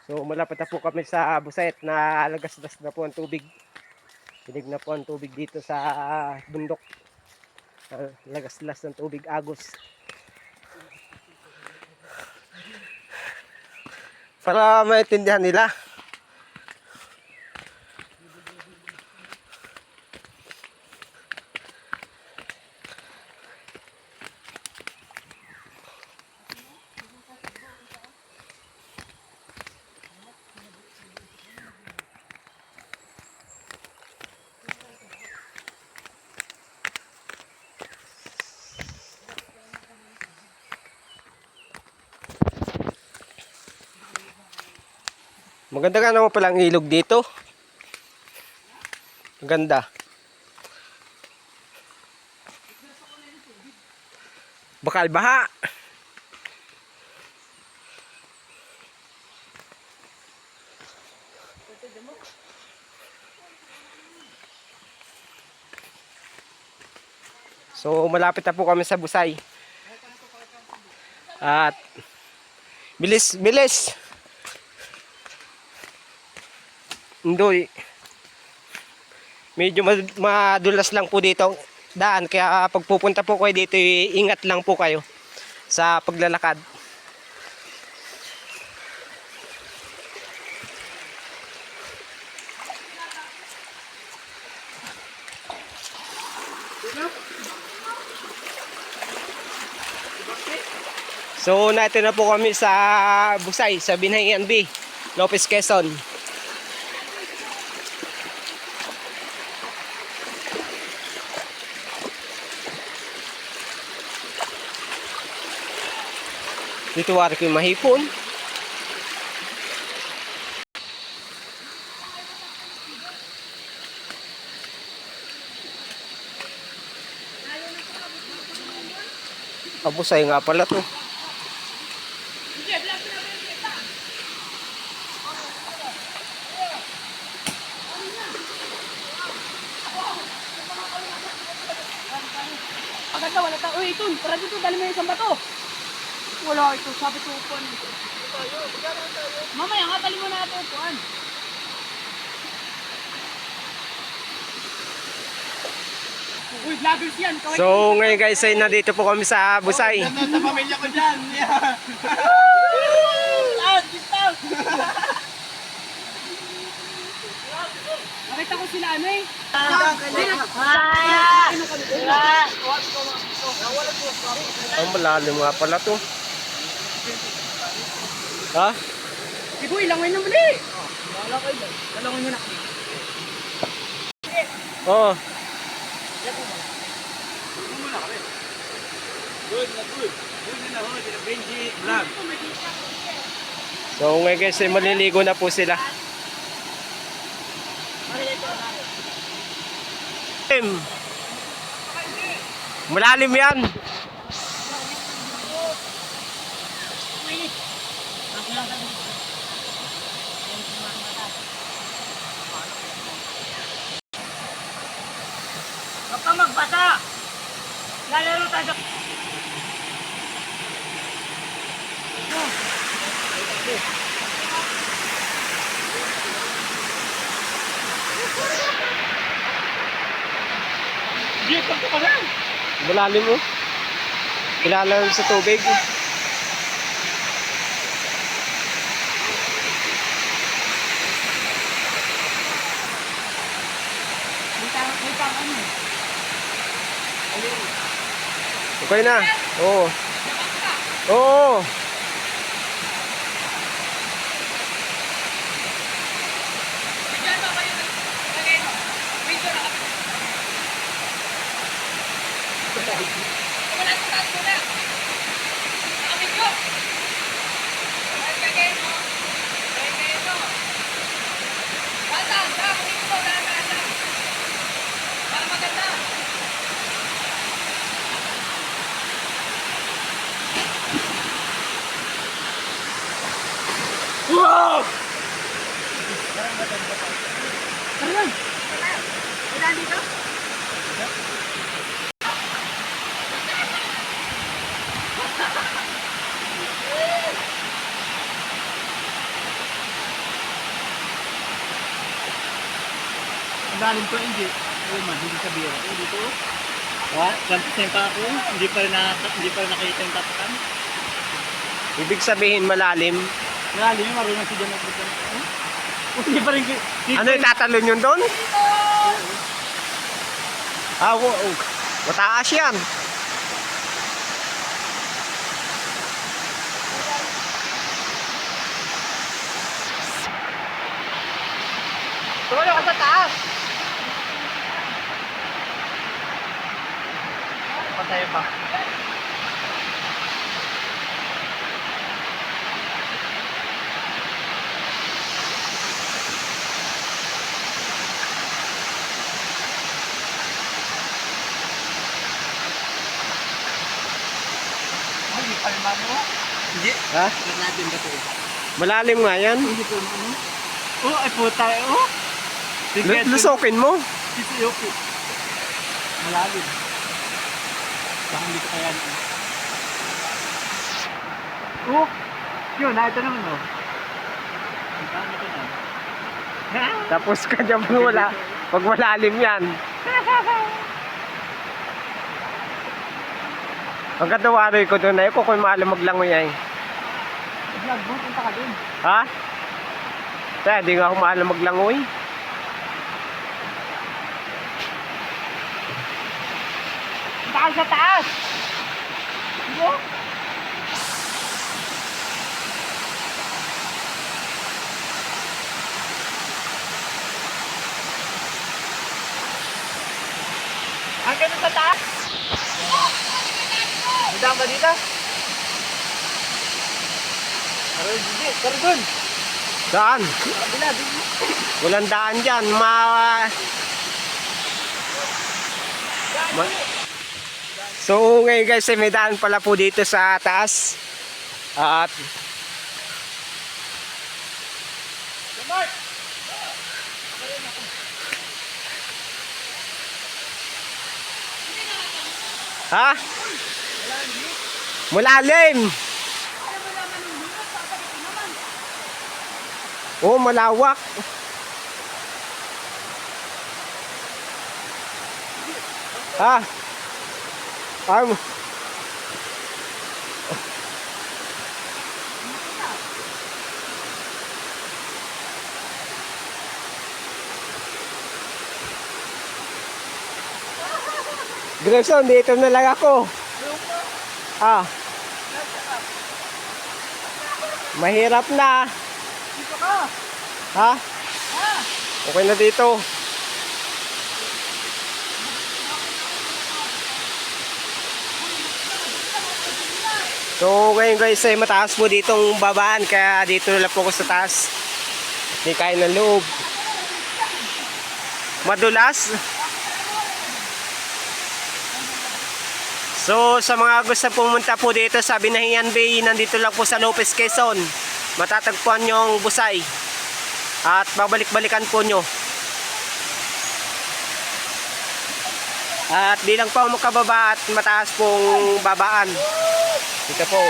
So malapit na po kami sa Busayet na lagas-las na po ang tubig. Hilig na po ang tubig dito sa bundok. Lagas-las ng tubig agos. Para maintindihan nila. Maganda nga naman palang ilog dito. Maganda. Bakal baha. So malapit na po kami sa Busay. At bilis. Hindi. Medyo madulas lang po dito daan, kaya pag pupunta po kayo dito, ingat lang po kayo sa paglalakad. So natin na po kami sa Busay, sa Binhayan B, Lopez, Quezon. Dito wari ko yung mahipon. Busay nga pala to. Agad wala ta. Uy, ito, tara dito, dali mo yung isang bato. Wala ito, sabi ko upuan. Mamaya nga, dali mo na ito upuan. Uy, vloggers yan. So ngayon guys, ay nandito po kami sa Busay. Sa pamilya ko dyan. Distance! Nakita ko sila ano eh. Ang malalim nga pala to. Ha? Ibu, ilangoy na muli. Talangin mo na. Oo. Good na. Benji vlog. So ngayon guys, ay maliligo na po sila. Malalim yan. Huwag kang magbasa. Lalaro tayo. Malalim mo. Ilalim sa tubig. May pang ano. Okay na. Oo. Oo. Wala sa taas mo na. Nakabidyo. Lagay mo. Lagay mo. Bata, kunin mo. Bata. Para maganda. Wow! Tara lang. Wala dito? Lalim to, hindi. Ayun man, hindi sabihin. Eh, dito. Ha? Lampas pa ako. Hindi pa rin nakita yung tapakan. Ibig sabihin malalim. Lalim yung marunong si Jan magpunta. Hindi pa rin. Ano yung tatalon yun doon? Ah, mataas yan. Tumalo ka sa taas. Patay pa. Hindi pa rin mo? Hindi. Ha? Tignan natin ba ito? Malalim nga yan. Hindi pa rin ano? Oh, ay puta. Oh. Lusokin mo. Sisiyoki. Malalim. Baka hindi ko kaya naman. Oh! Yun, ito naman oh. Ang dami ko na. Tapos ka dyan pag malalim yan. Ang katawaroy ko doon ay kung maalam maglangoy ay. Vlog mo, punta ka dun. Ha? Kaya di nga ako maalam maglangoy. Punta ka sa taas. Diba? Hanggang sa taas. Madaan ba dito? Tara dun. Saan? Kabila, dun. Walang daan dyan. So ngayon guys, may daan pala po dito sa taas. At ha? Malalim. Oh, malawak. Ha? Grayson, dito na lang ako. Ah. Mahirap na. Dito ka. Ha? Okay na dito. So ngayon guys ay mataas po ditong babaan kaya dito na lang po ako sa taas. Hindi kaya ng loob. Madulas. So sa mga gusto pumunta po dito sa Binahian Bay, nandito lang po sa Lopez, Quezon. Matatagpuan nyo ang Busay. At babalik-balikan po nyo. At di lang po makababa at mataas pong babaan. Dito po.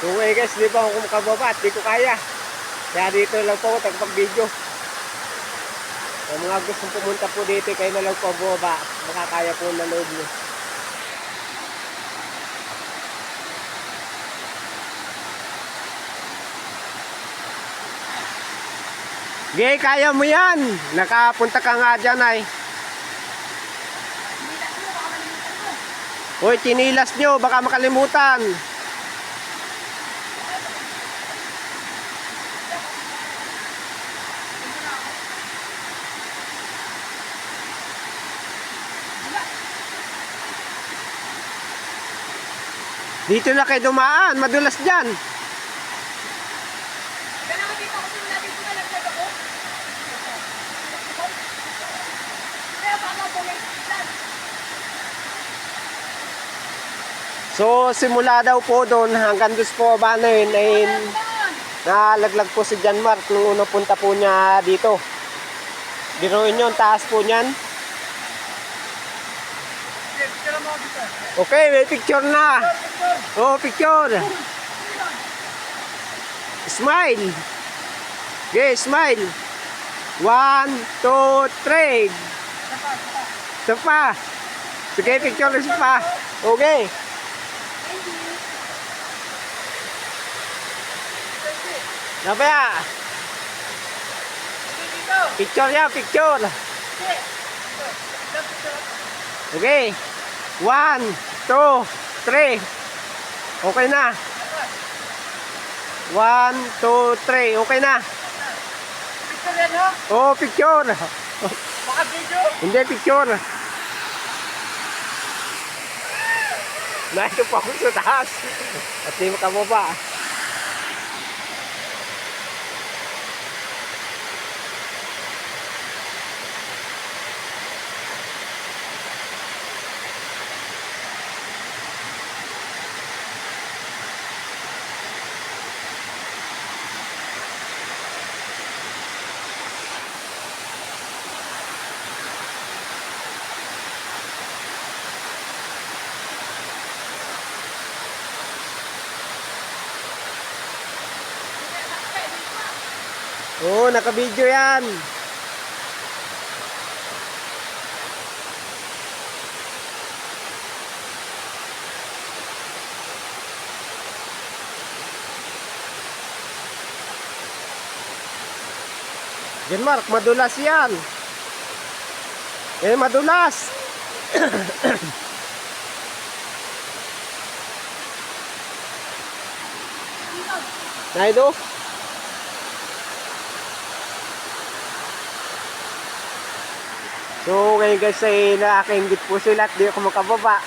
So guys, di ba ako makababa at di ko kaya. Kaya dito lang po ako tagpag-video. Sa mga gustong pumunta po dito, kayo na lang po bumaba. Makakaya po na loob nyo. Gay, kaya mo yan. Nakapunta ka nga dyan ay. Uy, tinilas nyo. Baka makalimutan. Dito na kayo dumaan, madulas dyan. Kaya nga dito ako simula dito na laglag ako. Kaya baka bumalik lang. So, simula daw po doon hanggang doon po ba na yun ay nalaglag po si John Mark nung una punta po niya dito. Biruin yun, taas po niyan. Okay, may picture na. Oh, picture. Smile. Okay, smile. 1, 2, 3. Isa pa. Sige, picture isa pa. Okay. Nabaya. Picture ya, picture. Okay. 1, 2, 3. Okay na. 1, 2, 3. Okay na. Picture yan, ha? Oh, picture. Baka video. Hindi, picture. Nandito pa ako sa taas. At di makababa. Oo, naka-video yan. Yan Mark, madulas yan. Eh, madulas. Naido? So ngayon guys ay nakaingit po sila at di ako makababa.